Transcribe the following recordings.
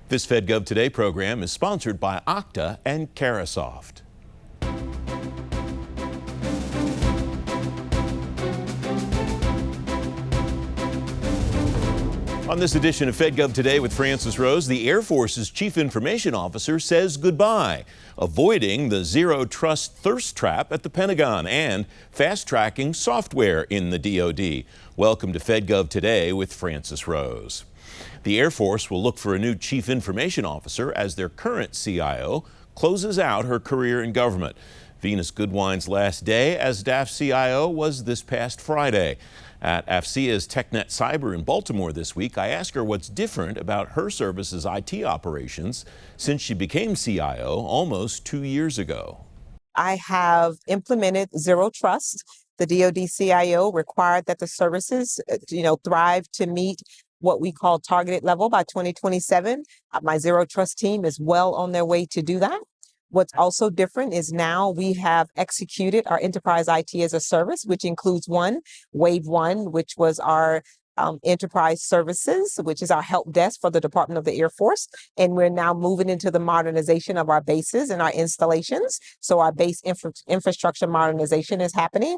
This Fed Gov Today program is sponsored by Okta and Carahsoft. On this edition of Fed Gov Today with Francis Rose, the Air Force's Chief Information Officer says goodbye, avoiding the zero trust thirst trap at the Pentagon and fast-tracking software in the DoD. Welcome to Fed Gov Today with Francis Rose. The Air Force will look for a new Chief Information Officer as their current CIO closes out her career in government. Venus Goodwine's last day as DAF CIO was this past Friday. At AFCEA's TechNet Cyber in Baltimore this week, I asked her what's different about her service's IT operations since she became CIO almost 2 years ago. I have implemented zero trust. The DoD CIO required that the services, thrive to meet what we call targeted level by 2027. My zero trust team is well on their way to do that. What's also different is now we have executed our enterprise IT as a service, which includes wave one, which was our enterprise services, which is our help desk for the Department of the Air Force. And we're now moving into the modernization of our bases and our installations. So our base infrastructure modernization is happening.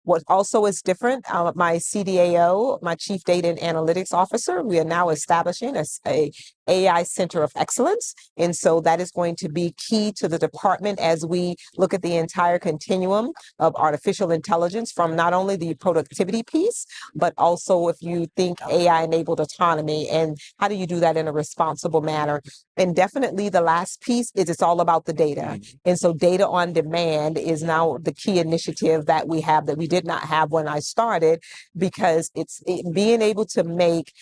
What also is different, my CDAO, my Chief Data and Analytics Officer, we are now establishing a AI Center of Excellence. And so that is going to be key to the department as we look at the entire continuum of artificial intelligence from not only the productivity piece, but also if you think AI-enabled autonomy and how do you do that in a responsible manner. And definitely the last piece is it's all about the data. And so data on demand is now the key initiative that we have that we did not have when I started, because it's being able to make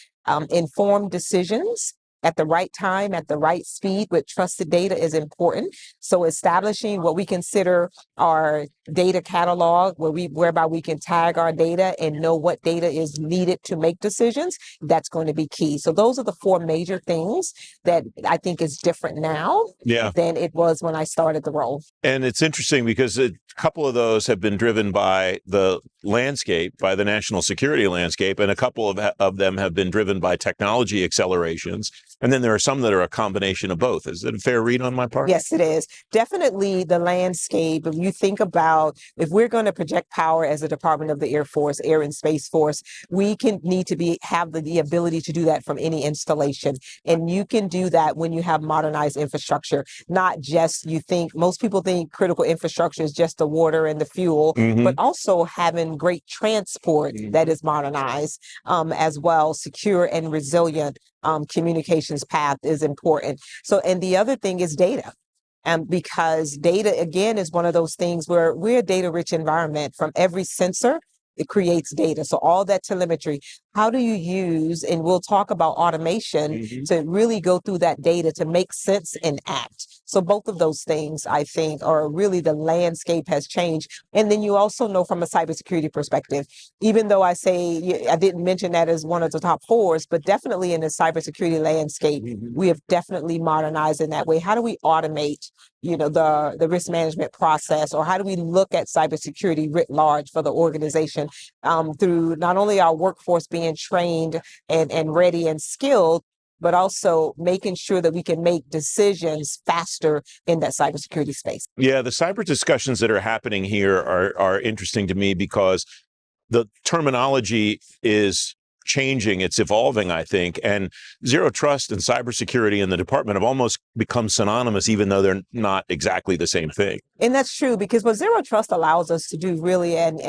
informed decisions at the right time, at the right speed with trusted data is important. So establishing what we consider our data catalog, whereby we can tag our data and know what data is needed to make decisions, that's going to be key. So those are the four major things that I think is different now than it was when I started the role. And it's interesting because a couple of those have been driven by the landscape, by the national security landscape, and a couple of them have been driven by technology accelerations. And then there are some that are a combination of both. Is it a fair read on my part? Yes, it is. Definitely the landscape. If you think about, if we're going to project power as a Department of the Air Force, Air and Space Force, we need to have the ability to do that from any installation. And you can do that when you have modernized infrastructure, not just most people think critical infrastructure is just the water and the fuel, but also having great transport that is modernized as well, secure and resilient. Communications path is important. So, and the other thing is data. Because data, again, is one of those things where we're a data-rich environment. From every sensor, it creates data. So all that telemetry, how do you use, and we'll talk about automation to really go through that data to make sense and act. So both of those things, I think, are really the landscape has changed. And then you also know from a cybersecurity perspective, even though I say I didn't mention that as one of the top fours, but definitely in the cybersecurity landscape, we have definitely modernized in that way. How do we automate, the risk management process, or how do we look at cybersecurity writ large for the organization through not only our workforce being trained and ready and skilled, but also making sure that we can make decisions faster in that cybersecurity space. Yeah, the cyber discussions that are happening here are interesting to me because the terminology is changing, it's evolving, I think, and zero trust and cybersecurity in the department have almost become synonymous, even though they're not exactly the same thing. And that's true, because what zero trust allows us to do really, and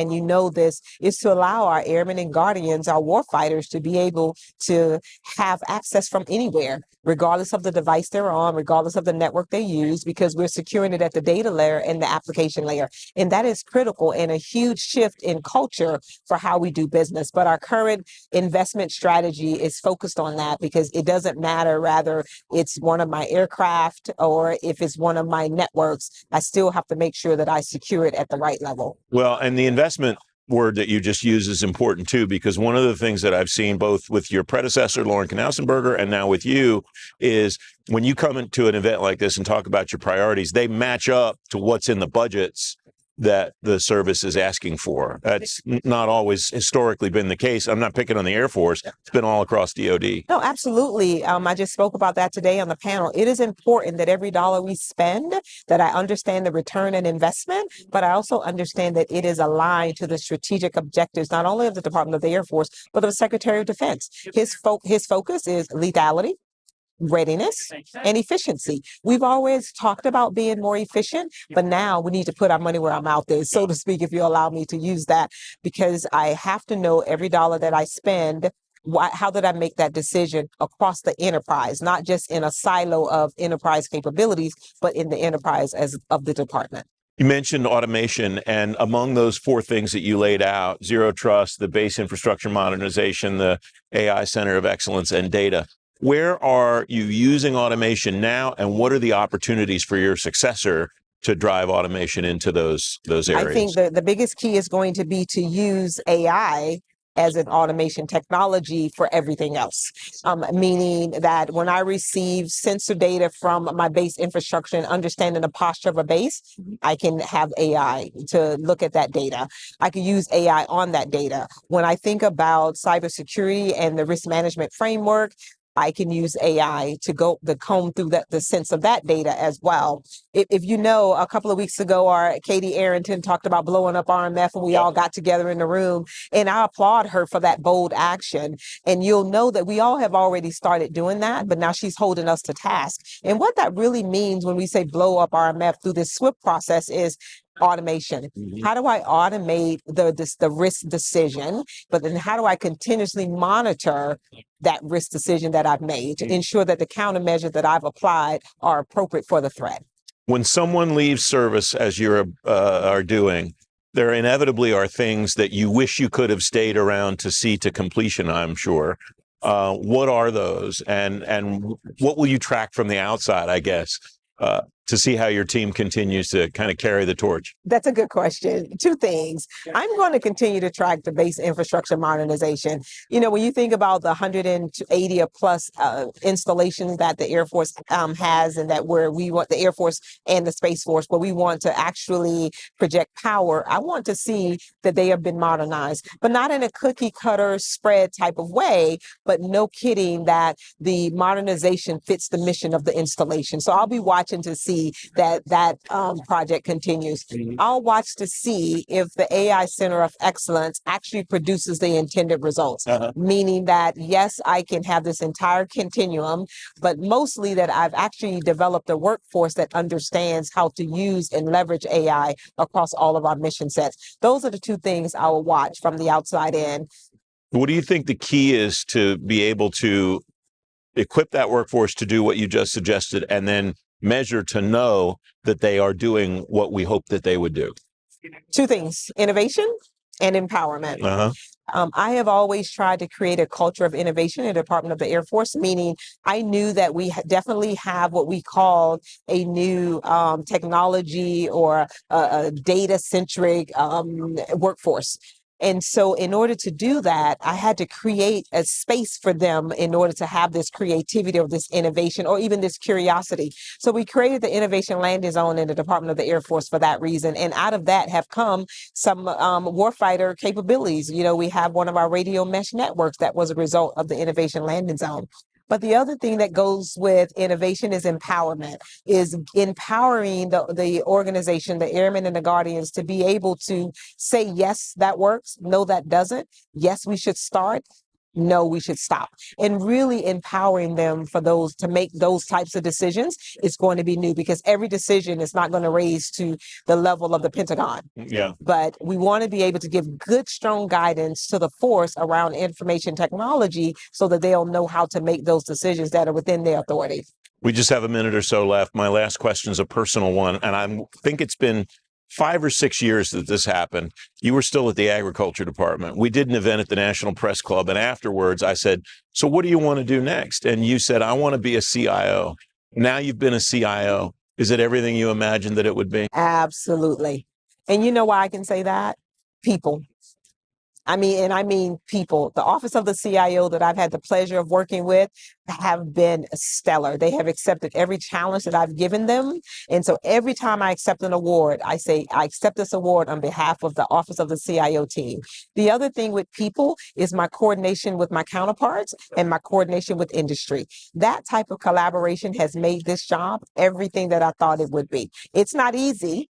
this, is to allow our airmen and guardians, our warfighters, to be able to have access from anywhere, regardless of the device they're on, regardless of the network they use, because we're securing it at the data layer and the application layer. And that is critical and a huge shift in culture for how we do business. But our current investment strategy is focused on that, because it doesn't matter whether it's one of my aircraft or if it's one of my networks, I still have to make sure that I secure it at the right level. Well, and the investment word that you just used is important too, because one of the things that I've seen both with your predecessor, Lauren Knausenberger, and now with you is when you come into an event like this and talk about your priorities, they match up to what's in the budgets that the service is asking for. That's not always historically been the case. I'm not picking on the Air Force. It's been all across DoD. No, absolutely. I just spoke about that today on the panel. It is important that every dollar we spend, that I understand the return and investment, but I also understand that it is aligned to the strategic objectives, not only of the Department of the Air Force, but of the Secretary of Defense. His focus is lethality, readiness, and efficiency. We've always talked about being more efficient, but now we need to put our money where our mouth is, so to speak, if you allow me to use that, because I have to know every dollar that I spend. How did I make that decision across the enterprise, not just in a silo of enterprise capabilities, but in the enterprise as of the department? You mentioned automation, and among those four things that you laid out, zero trust, the base infrastructure modernization, the AI Center of Excellence, and data, where are you using automation now, and what are the opportunities for your successor to drive automation into those areas? I think the biggest key is going to be to use AI as an automation technology for everything else, meaning that when I receive sensor data from my base infrastructure and understanding the posture of a base, I can have AI to look at that data. I can use AI on that data. When I think about cybersecurity and the risk management framework, I can use AI to comb through the sense of that data as well. If you know, a couple of weeks ago, our Katie Arrington talked about blowing up RMF, and we all got together in the room, and I applaud her for that bold action. And you'll know that we all have already started doing that, but now she's holding us to task. And what that really means when we say blow up RMF through this SWIFT process is automation. How do I automate the risk decision? But then how do I continuously monitor that risk decision that I've made to ensure that the countermeasures that I've applied are appropriate for the threat? When someone leaves service, as you are doing, there inevitably are things that you wish you could have stayed around to see to completion, I'm sure. What are those, and what will you track from the outside, I guess, to see how your team continues to kind of carry the torch? That's a good question. Two things. I'm going to continue to track the base infrastructure modernization. You know, when you think about the 180 plus installations that the Air Force has, and that where we want the Air Force and the Space Force, where we want to actually project power, I want to see that they have been modernized, but not in a cookie cutter spread type of way, but no kidding that the modernization fits the mission of the installation. So I'll be watching to see that project continues. I'll watch to see if the AI Center of Excellence actually produces the intended results, meaning that, yes, I can have this entire continuum, but mostly that I've actually developed a workforce that understands how to use and leverage AI across all of our mission sets. Those are the two things I will watch from the outside in. What do you think the key is to be able to equip that workforce to do what you just suggested, and then measure to know that they are doing what we hope that they would do? Two things: innovation and empowerment. I have always tried to create a culture of innovation in the Department of the Air Force, meaning I knew that we definitely have what we call a new technology or a data-centric workforce. And so in order to do that, I had to create a space for them in order to have this creativity or this innovation or even this curiosity. So we created the Innovation Landing Zone in the Department of the Air Force for that reason. And out of that have come some warfighter capabilities. You know, we have one of our radio mesh networks that was a result of the Innovation Landing Zone. But the other thing that goes with innovation is empowerment, is empowering the organization, the airmen and the guardians, to be able to say, yes, that works. No, that doesn't. Yes, we should start. No, we should stop. And really empowering them for those to make those types of decisions is going to be new, because every decision is not going to raise to the level of the Pentagon. But we want to be able to give good, strong guidance to the force around information technology so that they'll know how to make those decisions that are within their authority. We just have a minute or so left. My last question is a personal one, and I think it's been 5 or 6 years that this happened. You were still at the Agriculture Department. We did an event at the National Press Club, and afterwards I said, so what do you want to do next? And you said, I want to be a CIO. Now you've been a CIO. Is it everything you imagined that it would be? Absolutely. And you know why I can say that? People. I mean people. The Office of the CIO that I've had the pleasure of working with have been stellar. They have accepted every challenge that I've given them. And so every time I accept an award, I say, I accept this award on behalf of the Office of the CIO team. The other thing with people is my coordination with my counterparts and my coordination with industry. That type of collaboration has made this job everything that I thought it would be. It's not easy,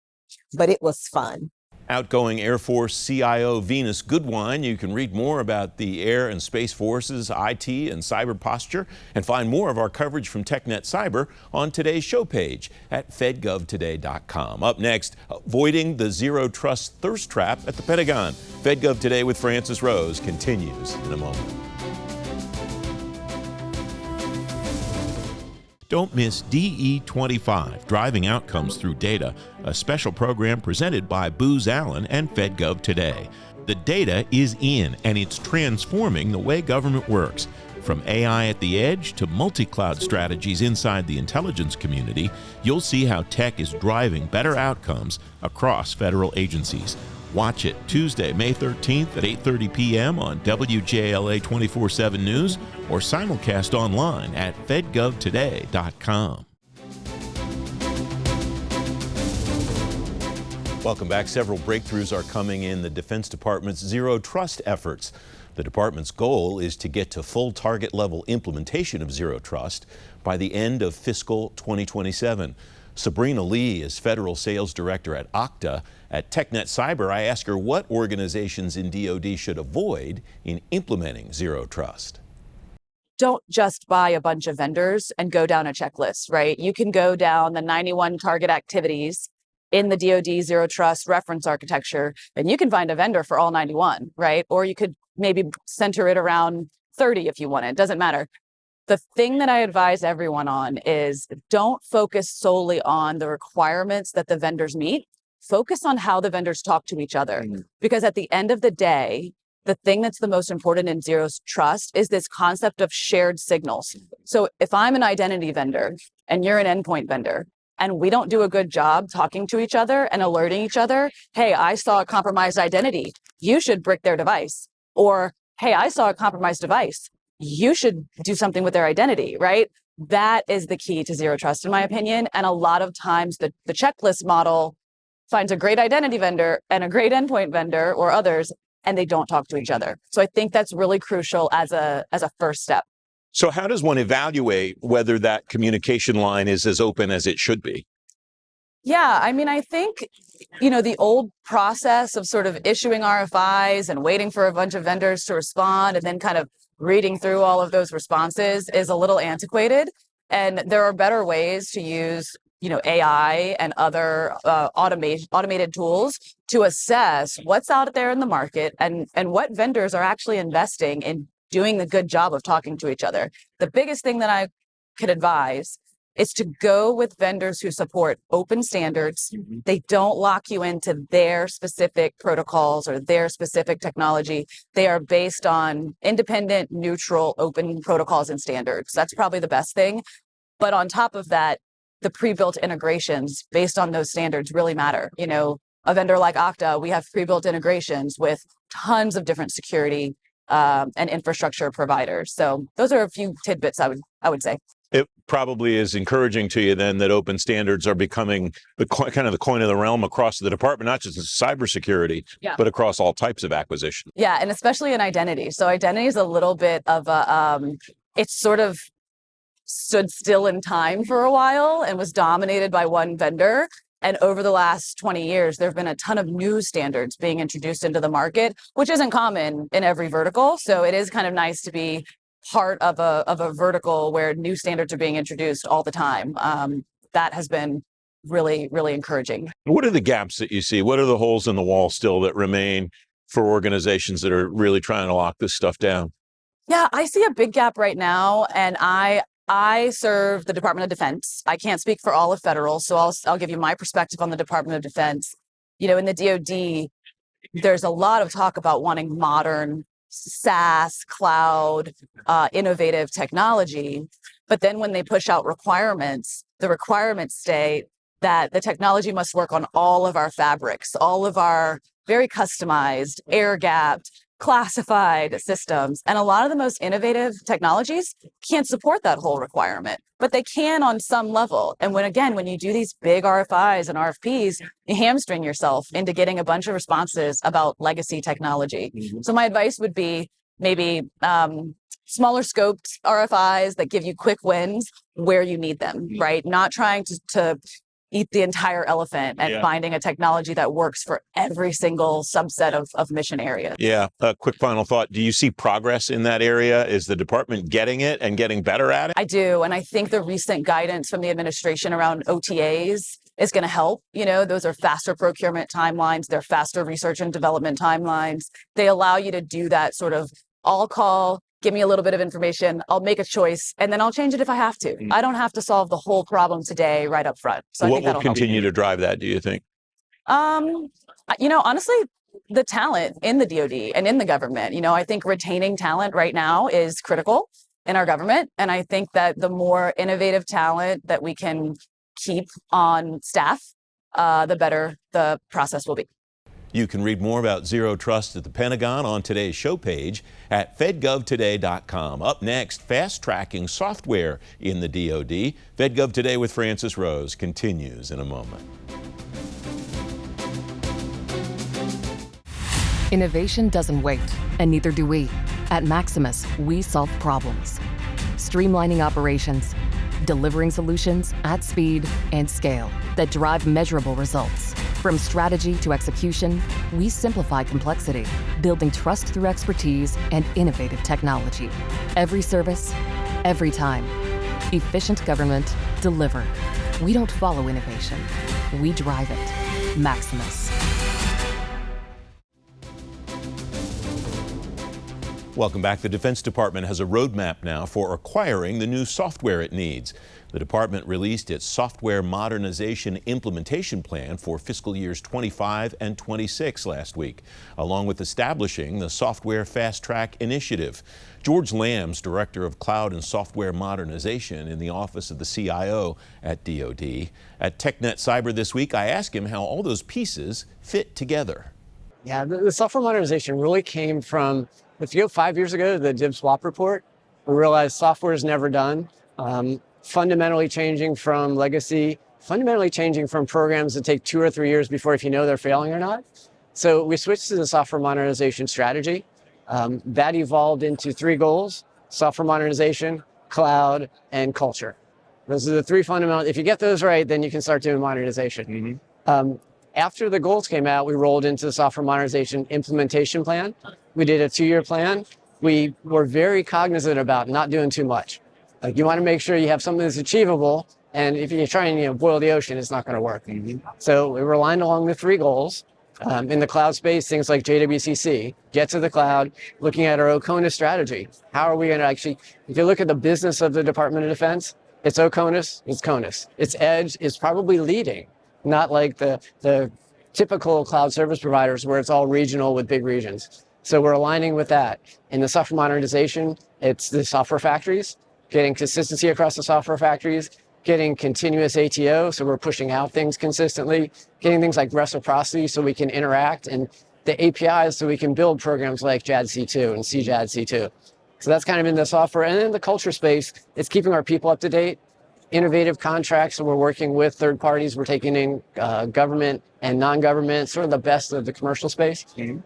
but it was fun. Outgoing Air Force CIO Venus Goodwine. You can read more about the Air and Space Force's IT and cyber posture and find more of our coverage from TechNet Cyber on today's show page at fedgovtoday.com. Up next, avoiding the zero trust thirst trap at the Pentagon. Fed Gov Today with Francis Rose continues in a moment. Don't miss DE25, Driving Outcomes Through Data, a special program presented by Booz Allen and Fed Gov Today. The data is in, and it's transforming the way government works. From AI at the edge to multi-cloud strategies inside the intelligence community, you'll see how tech is driving better outcomes across federal agencies. Watch it Tuesday, May 13th at 8:30 p.m. on WJLA 24/7 News or simulcast online at fedgovtoday.com. Welcome back. Several breakthroughs are coming in the Defense Department's zero trust efforts. The department's goal is to get to full target level implementation of zero trust by the end of fiscal 2027. Sabrina Lee is Federal Sales Director at Okta. At TechNet Cyber, I ask her what organizations in DoD should avoid in implementing zero trust. Don't just buy a bunch of vendors and go down a checklist, right? You can go down the 91 target activities in the DoD zero trust reference architecture, and you can find a vendor for all 91, right? Or you could maybe center it around 30 if you want it. It doesn't matter. The thing that I advise everyone on is don't focus solely on the requirements that the vendors meet. Focus on how the vendors talk to each other. Because at the end of the day, the thing that's the most important in zero trust is this concept of shared signals. So if I'm an identity vendor and you're an endpoint vendor, and we don't do a good job talking to each other and alerting each other, hey, I saw a compromised identity, you should brick their device. Or, hey, I saw a compromised device, you should do something with their identity, right? That is the key to zero trust, in my opinion. And a lot of times the checklist model finds a great identity vendor and a great endpoint vendor or others, and they don't talk to each other. So I think that's really crucial as a first step. So how does one evaluate whether that communication line is as open as it should be? Yeah, I mean, I think, the old process of sort of issuing RFIs and waiting for a bunch of vendors to respond and then kind of reading through all of those responses is a little antiquated. And there are better ways to use, AI and other automated tools to assess what's out there in the market and what vendors are actually investing in doing the good job of talking to each other. The biggest thing that I could advise is to go with vendors who support open standards. They don't lock you into their specific protocols or their specific technology. They are based on independent, neutral, open protocols and standards. That's probably the best thing. But on top of that, the pre-built integrations based on those standards really matter. A vendor like Okta, we have pre-built integrations with tons of different security and infrastructure providers. So those are a few tidbits I would say. It probably is encouraging to you then that open standards are becoming the kind of the coin of the realm across the department, not just in cybersecurity, but across all types of acquisition. Yeah, and especially in identity. So identity is a little bit of it's sort of stood still in time for a while and was dominated by one vendor. And over the last 20 years, there have been a ton of new standards being introduced into the market, which isn't common in every vertical. So it is kind of nice to be part of a vertical where new standards are being introduced all the time. That has been really, really encouraging. What are the gaps that you see? What are the holes in the wall still that remain for organizations that are really trying to lock this stuff down? Yeah, I see a big gap right now, and I serve the Department of Defense. I can't speak for all of federal, so I'll give you my perspective on the Department of Defense. In the DoD, there's a lot of talk about wanting modern SaaS, cloud, innovative technology. But then when they push out requirements, the requirements state that the technology must work on all of our fabrics, all of our very customized, air-gapped, classified systems. And a lot of the most innovative technologies can't support that whole requirement, but they can on some level. And when you do these big RFIs and RFPs, you hamstring yourself into getting a bunch of responses about legacy technology. So my advice would be maybe smaller scoped RFIs that give you quick wins where you need them, right? Not trying to eat the entire elephant and finding a technology that works for every single subset of mission areas. Yeah. A quick final thought. Do you see progress in that area? Is the department getting it and getting better at it? I do. And I think the recent guidance from the administration around OTAs is going to help. Those are faster procurement timelines. They're faster research and development timelines. They allow you to do that sort of all call, give me a little bit of information, I'll make a choice, and then I'll change it if I have to. I don't have to solve the whole problem today right up front. So what will continue to drive that, do you think? Honestly, the talent in the DoD and in the government. I think retaining talent right now is critical in our government. And I think that the more innovative talent that we can keep on staff, the better the process will be. You can read more about Zero Trust at the Pentagon on today's show page at fedgovtoday.com. Up next, fast-tracking software in the DoD. Fed Gov Today with Francis Rose continues in a moment. Innovation doesn't wait, and neither do we. At Maximus, we solve problems, streamlining operations, delivering solutions at speed and scale that drive measurable results. From strategy to execution, we simplify complexity, building trust through expertise and innovative technology. Every service, every time. Efficient government delivered. We don't follow innovation. We drive it. Maximus. Welcome back. The Defense Department has a roadmap now for acquiring the new software it needs. The department released its software modernization implementation plan for fiscal years 25 and 26 last week, along with establishing the Software Fast Track Initiative. George Lamb's Director of Cloud and Software Modernization in the Office of the CIO at DoD. At TechNet Cyber this week, I asked him how all those pieces fit together. Yeah, the software modernization really came from, if you go 5 years ago to the DIB swap report, we realized software is never done. Fundamentally changing from legacy, fundamentally changing from programs that take 2 or 3 years before if you know they're failing or not. So we switched to the software modernization strategy. That evolved into 3 goals: software modernization, cloud, and culture. Those are the 3 fundamental. If you get those right, then you can start doing modernization. After the goals came out, we rolled into the software modernization implementation plan. We did a 2-year plan. We were very cognizant about not doing too much. Like, you want to make sure you have something that's achievable, and if you try and boil the ocean, it's not going to work. So we were aligned along the 3 goals. In the cloud space, things like JWCC, get to the cloud, looking at our OCONUS strategy. How are we going to actually, if you look at the business of the Department of Defense, it's OCONUS, it's CONUS. Its edge is probably leading, not like the typical cloud service providers where it's all regional with big regions. So we're aligning with that. In the software modernization, it's the software factories, getting consistency across the software factories, getting continuous ATO, so we're pushing out things consistently, getting things like reciprocity so we can interact, and the APIs so we can build programs like JADC2 and CJADC2. So that's kind of in the software. And in the culture space, it's keeping our people up to date, innovative contracts, so we're working with third parties. We're taking in government and non-government, sort of the best of the commercial space.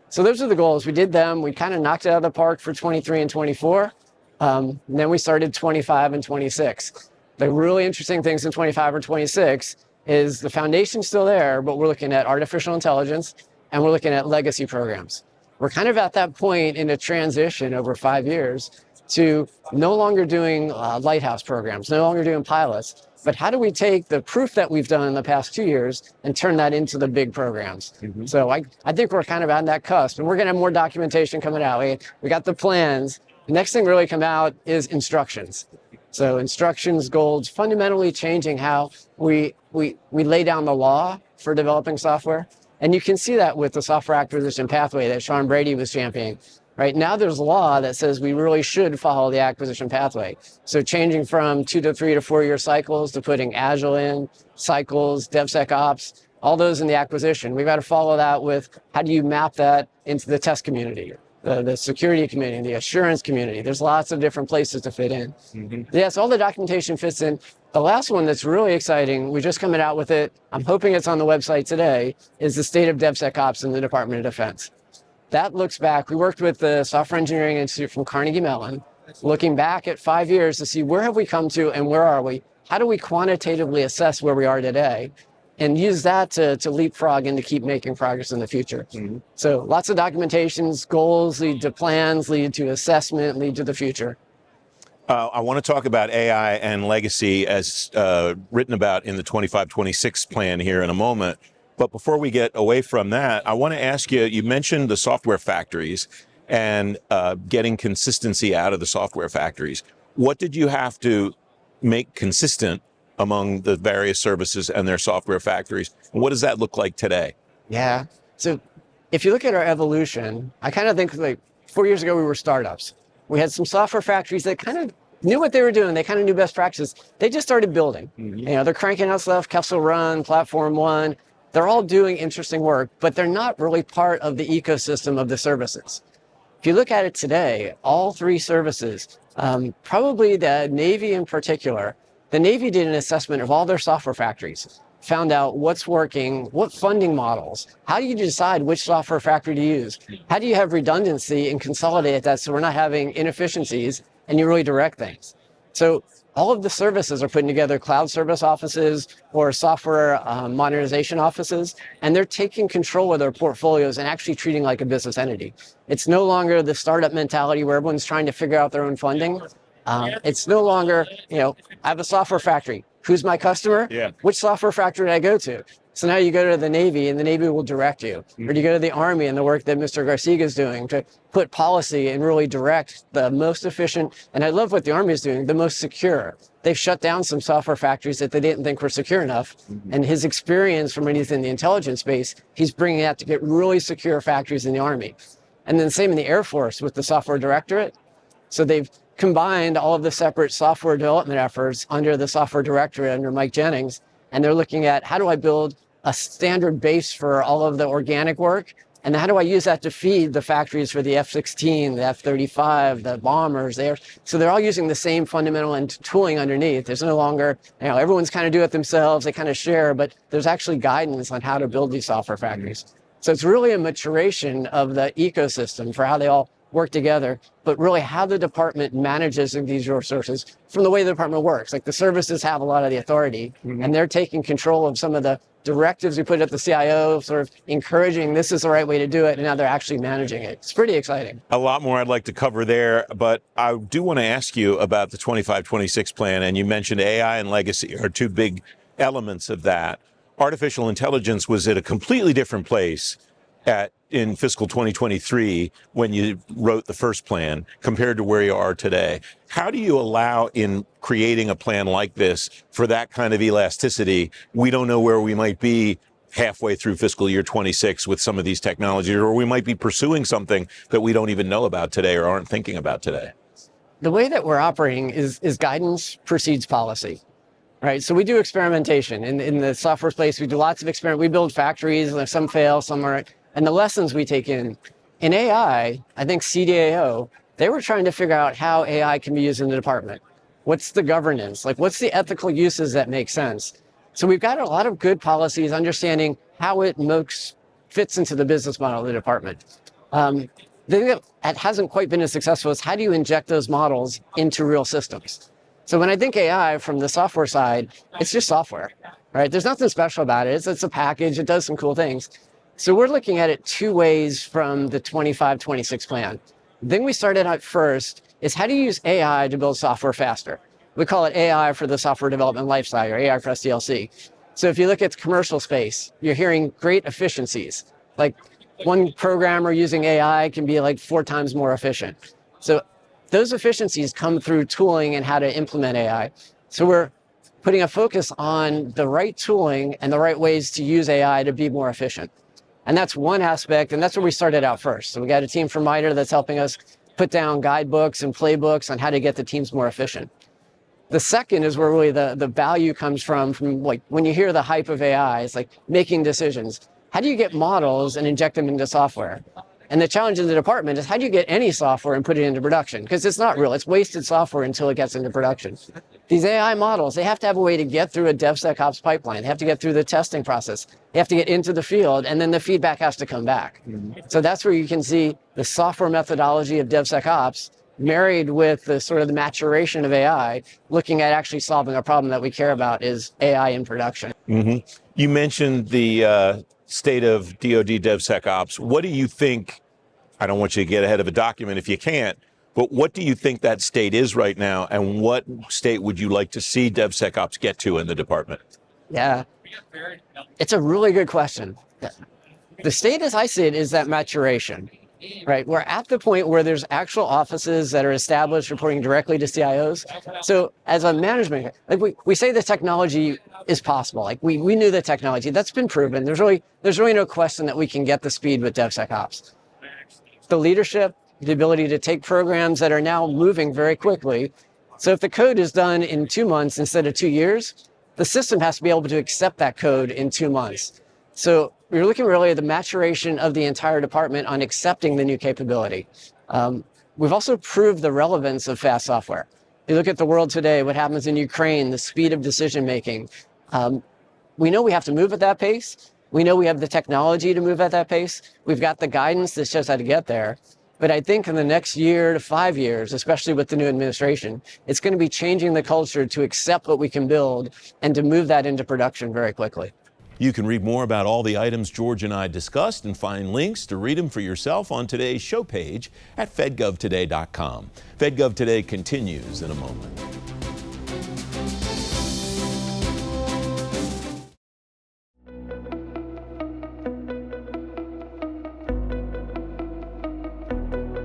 So those are the goals. We did them. We kind of knocked it out of the park for 23 and 24. And then we started 25 and 26. The really interesting things in 25 or 26 is the foundation's still there, but we're looking at artificial intelligence and we're looking at legacy programs. We're kind of at that point in a transition over 5 years to no longer doing lighthouse programs, no longer doing pilots, but how do we take the proof that we've done in the past 2 years and turn that into the big programs? So I think we're kind of on that cusp, and we're going to have more documentation coming out. We got the plans. The next thing really come out is instructions. So instructions, goals, fundamentally changing how we lay down the law for developing software. And you can see that with the software acquisition pathway that Sean Brady was championing. Right now, there's law that says we really should follow the acquisition pathway. So changing from 2 to 3 to 4 year cycles to putting agile in, cycles, DevSecOps, all those in the acquisition. We've got to follow that with how do you map that into the test community? the security community, the assurance community. There's lots of different places to fit in. Yes, all the documentation fits in. The last one that's really exciting, we're just coming out with it, I'm hoping it's on the website today, is the state of DevSecOps in the Department of Defense. That looks back, we worked with the Software Engineering Institute from Carnegie Mellon, looking back at 5 years to see where have we come to and where are we? How do we quantitatively assess where we are today? And use that to leapfrog and to keep making progress in the future. So lots of documentations, goals lead to plans, lead to assessment, lead to the future. I want to talk about AI and legacy as written about in the 25-26 plan here in a moment. But before we get away from that, I want to ask you, you mentioned the software factories and getting consistency out of the software factories. What did you have to make consistent among the various services and their software factories? And what does that look like today? Yeah. So if you look at our evolution, I kind of think like 4 years ago, we were startups. We had some software factories that kind of knew what they were doing. They kind of knew best practices. They just started building. You know, they're cranking out stuff, Kessel Run, Platform One. They're all doing interesting work, but they're not really part of the ecosystem of the services. If you look at it today, all three services, probably the Navy in particular, the Navy did an assessment of all their software factories, found out what's working, what funding models, how do you decide which software factory to use? How do you have redundancy and consolidate that so we're not having inefficiencies and you really direct things? So all of the services are putting together cloud service offices or software modernization offices, and they're taking control of their portfolios and actually treating like a business entity. It's no longer the startup mentality where everyone's trying to figure out their own funding. It's no longer, you know, I have a software factory. Who's my customer? Yeah. Which software factory did I go to? So now you go to the Navy and the Navy will direct you. Or you go to the Army and the work that Mr. Garciga is doing to put policy and really direct the most efficient, and I love what the Army is doing, the most secure. They've shut down some software factories that they didn't think were secure enough. And his experience from when he's in the intelligence space, he's bringing that to get really secure factories in the Army. And then same in the Air Force with the software directorate. So they've combined all of the separate software development efforts under the software directorate under Mike Jennings. And they're looking at how do I build a standard base for all of the organic work? And how do I use that to feed the factories for the F-16, the F-35, the bombers there? So they're all using the same fundamental and tooling underneath. There's no longer, you know, everyone's kind of do it themselves. They kind of share, but there's actually guidance on how to build these software factories. So it's really a maturation of the ecosystem for how they all work together, but really how the department manages these resources from the way the department works. Like the services have a lot of the authority and they're taking control of some of the directives we put at the CIO, sort of encouraging this is the right way to do it, and now they're actually managing it. It's pretty exciting. A lot more I'd like to cover there, but I do want to ask you about the 25-26 plan, and you mentioned AI and legacy are two big elements of that. Artificial intelligence was at a completely different place in fiscal 2023 when you wrote the first plan compared to where you are today. How do you allow in creating a plan like this for that kind of elasticity? We don't know where we might be halfway through fiscal year 26 with some of these technologies, or we might be pursuing something that we don't even know about today or aren't thinking about today. The way that we're operating is guidance precedes policy. Right, so we do experimentation. In the software space, we do lots of experiment. We build factories, some fail, some are, and the lessons we take in AI, I think CDAO, they were trying to figure out how AI can be used in the department. What's the governance? Like, what's the ethical uses that make sense? So we've got a lot of good policies, understanding how it fits into the business model of the department. The thing that hasn't quite been as successful is how do you inject those models into real systems? So when I think AI from the software side, it's just software, right? There's nothing special about it. It's a package. It does some cool things. So we're looking at it two ways from the 25-26 plan. The thing we started out first is how do you use AI to build software faster? We call it AI for the software development lifecycle, or AI for SDLC. So if you look at the commercial space, you're hearing great efficiencies. Like one programmer using AI can be like 4 times more efficient. So those efficiencies come through tooling and how to implement AI. So we're putting a focus on the right tooling and the right ways to use AI to be more efficient. And that's one aspect, and that's where we started out first. So we got a team from MITRE that's helping us put down guidebooks and playbooks on how to get the teams more efficient. The second is where really the value comes from like when you hear the hype of AI, it's like making decisions. How do you get models and inject them into software? And the challenge in the department is how do you get any software and put it into production? Because it's not real. It's wasted software until it gets into production. These AI models, they have to have a way to get through a DevSecOps pipeline. They have to get through the testing process. They have to get into the field, and then the feedback has to come back. So that's where you can see the software methodology of DevSecOps married with the sort of the maturation of AI, looking at actually solving a problem that we care about is AI in production. Mm-hmm. You mentioned the state of DoD DevSecOps. What do you think, I don't want you to get ahead of a document if you can't, but what do you think that state is right now, and what state would you like to see DevSecOps get to in the department? Yeah, it's a really good question. The state as I see it is that maturation. Right, we're at the point where there's actual offices that are established reporting directly to CIOs. So as a management, like we say the technology is possible. Like we knew the technology, that's been proven. There's really no question that we can get the speed with DevSecOps. The leadership, the ability to take programs that are now moving very quickly. So if the code is done in 2 months instead of 2 years, the system has to be able to accept that code in 2 months. So we're looking really at the maturation of the entire department on accepting the new capability. We've also proved the relevance of fast software. You look at the world today, what happens in Ukraine, the speed of decision making. We know we have to move at that pace. We know we have the technology to move at that pace. We've got the guidance that shows how to get there. But I think in the next year to 5 years, especially with the new administration, it's going to be changing the culture to accept what we can build and to move that into production very quickly. You can read more about all the items George and I discussed and find links to read them for yourself on today's show page at fedgovtoday.com. FedGov Today continues in a moment.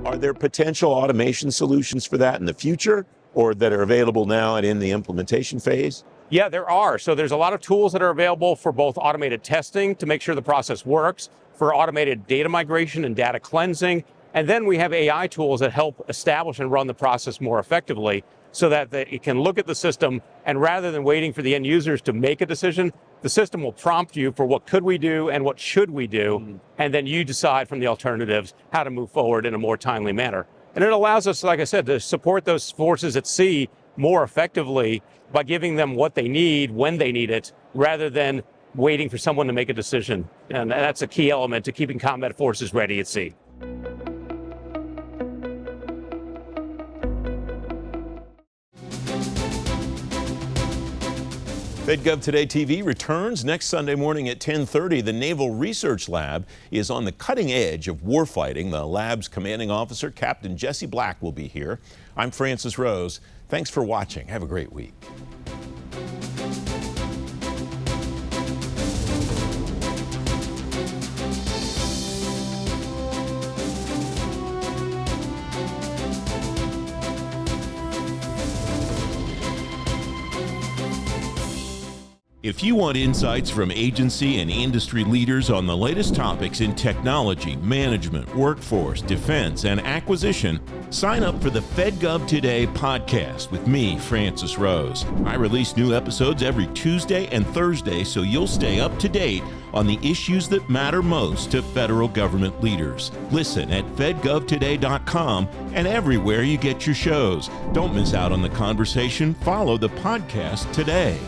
Are there potential automation solutions for that in the future, or that are available now and in the implementation phase? Yeah, there are. So there's a lot of tools that are available for both automated testing to make sure the process works, for automated data migration and data cleansing. And then we have AI tools that help establish and run the process more effectively so that it can look at the system, and rather than waiting for the end users to make a decision, the system will prompt you for what could we do and what should we do, and then you decide from the alternatives how to move forward in a more timely manner. And it allows us, like I said, to support those forces at sea more effectively by giving them what they need when they need it, rather than waiting for someone to make a decision. And that's a key element to keeping combat forces ready at sea. FedGov Today TV returns next Sunday morning at 10:30. The Naval Research Lab is on the cutting edge of warfighting. The lab's commanding officer, Captain Jesse Black, will be here. I'm Francis Rose. Thanks for watching. Have a great week. If you want insights from agency and industry leaders on the latest topics in technology, management, workforce, defense, and acquisition, sign up for the FedGov Today podcast with me, Francis Rose. I release new episodes every Tuesday and Thursday, so you'll stay up to date on the issues that matter most to federal government leaders. Listen at fedgovtoday.com and everywhere you get your shows. Don't miss out on the conversation. Follow the podcast today.